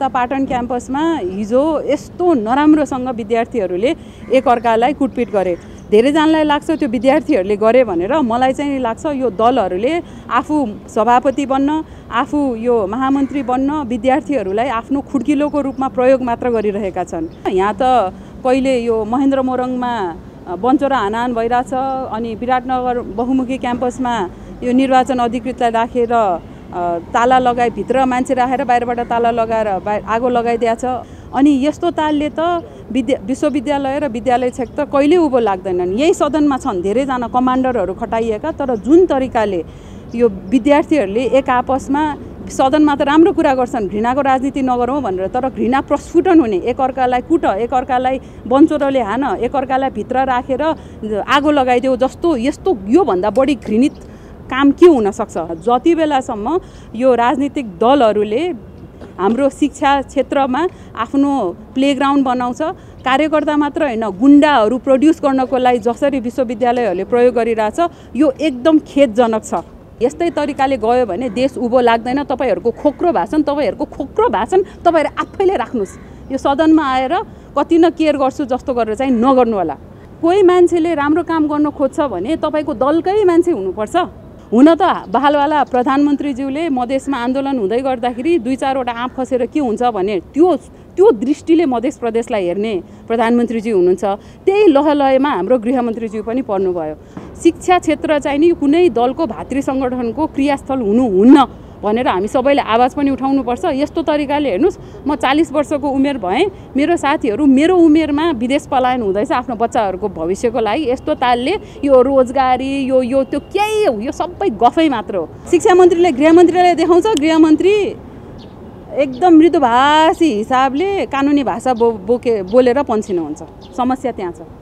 पाटन क्याम्पसमा हिजो यस्तो नराम्रोसँग विद्यार्थीहरूले एकअर्कालाई कुटपिट गरे। धेरैजनालाई लाग्छ त्यो विद्यार्थीहरूले गरे भनेर, मलाई चाहिँ लाग्छ यो दलहरूले आफू सभापति बन्न, आफू यो महामन्त्री बन्न विद्यार्थीहरूलाई आफ्नो खुड्किलोको रूपमा प्रयोग मात्र गरिरहेका छन्। यहाँ त कहिले यो महेन्द्र मोरङमा बन्चो र हानाहान भइरहेछ, अनि विराटनगर बहुमुखी क्याम्पसमा यो निर्वाचन अधिकृतलाई राखेर ताला लगाई भित्र मान्छे राखेर बाहिरबाट ताला लगाएर आगो लगाइदिएछ। अनि यस्तो तालले त विश्वविद्यालय र विद्यालय क्षेत्र कहिले उँभो लाग्दैनन्। यही सदनमा छन् धेरैजना कमान्डरहरू खटाइएका, तर जुन तरिकाले यो विद्यार्थीहरूले एक आपसमा सदनमा त राम्रो कुरा गर्छन्, घृणाको राजनीति नगरौँ भनेर, तर घृणा प्रस्फुटन हुने, एकअर्कालाई कुट, एकअर्कालाई बन्चोरले हान, एकअर्कालाई भित्र राखेर आगो लगाइदेऊ जस्तो यस्तो योभन्दा बढी घृणित काम के हुन सक्छ? जति बेलासम्म यो राजनीतिक दलहरूले हाम्रो शिक्षा क्षेत्रमा आफ्नो प्लेग्राउन्ड बनाउँछ, कार्यकर्ता मात्र होइन गुन्डाहरू प्रोड्युस गर्नको लागि जसरी विश्वविद्यालयहरूले प्रयोग गरिरहेछ, यो एकदम खेदजनक छ। यस्तै तरिकाले गयो भने देश उँभो लाग्दैन। तपाईँहरूको खोक्रो भाषण तपाईँहरू आफैले राख्नुहोस्। यो सदनमा आएर कति न केयर गर्छु जस्तो गरेर चाहिँ नगर्नु होला। कोही मान्छेले राम्रो काम गर्न खोज्छ भने तपाईँको दलकै मान्छे हुनुपर्छ। हुन त बहालवाला प्रधानमन्त्रीज्यूले मधेसमा आन्दोलन हुँदै गर्दाखेरि 2-4वटा आँप खसेर के हुन्छ भने त्यो दृष्टिले मधेस प्रदेशलाई हेर्ने प्रधानमन्त्रीज्यू हुनुहुन्छ। त्यही लहलहमा हाम्रो गृहमन्त्रीज्यू पनि पर्नुभयो। शिक्षा क्षेत्र चाहिँ नि कुनै दलको भातृ सङ्गठनको क्रियास्थल हुनुहुन्न भनेर हामी सबैले आवाज पनि उठाउनुपर्छ। यस्तो तरिकाले हेर्नुहोस्, म 40 वर्षको उमेर भएँ, मेरो साथीहरू मेरो उमेरमा विदेश पलायन हुँदैछ आफ्नो बच्चाहरूको भविष्यको लागि। यस्तो तालले यो रोजगारी यो त्यो केही हो, यो सबै गफै मात्र हो। शिक्षा मन्त्रीले गृहमन्त्रीलाई देखाउँछ, गृहमन्त्री एकदम मृदुभाषी हिसाबले कानुनी भाषा बोलेर पन्छिनुहुन्छ। समस्या त्यहाँ छ।